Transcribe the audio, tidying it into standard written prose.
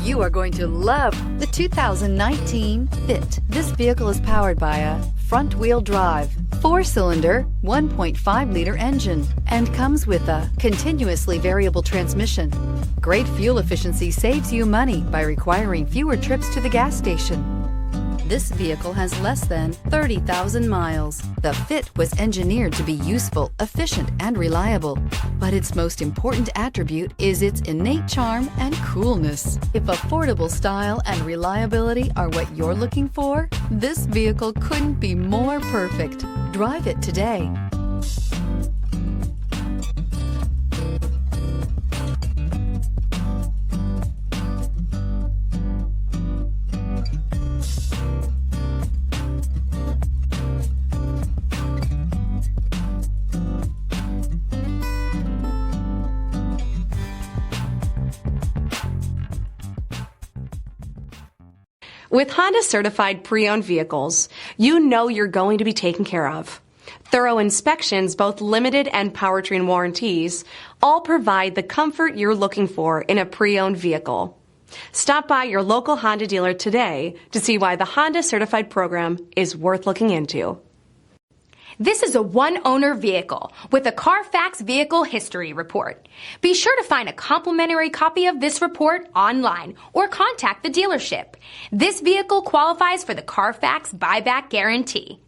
You are going to love the 2019 Fit. This vehicle is powered by a front-wheel drive, 4-cylinder, 1.5-liter engine, and comes with a continuously variable transmission. Great fuel efficiency saves you money by requiring fewer trips to the gas station. This vehicle has less than 30,000 miles. The Fit was engineered to be useful, efficient, and reliable. But its most important attribute is its innate charm and coolness. If affordable style and reliability are what you're looking for, this vehicle couldn't be more perfect. Drive it today. With Honda certified pre-owned vehicles, you know you're going to be taken care of. Thorough inspections, both limited and powertrain warranties, all provide the comfort you're looking for in a pre-owned vehicle. Stop by your local Honda dealer today to see why the Honda certified program is worth looking into. This is a one-owner vehicle with a CARFAX Vehicle History Report. Be sure to find a complimentary copy of this report online or contact the dealership. This vehicle qualifies for the CARFAX Buyback Guarantee.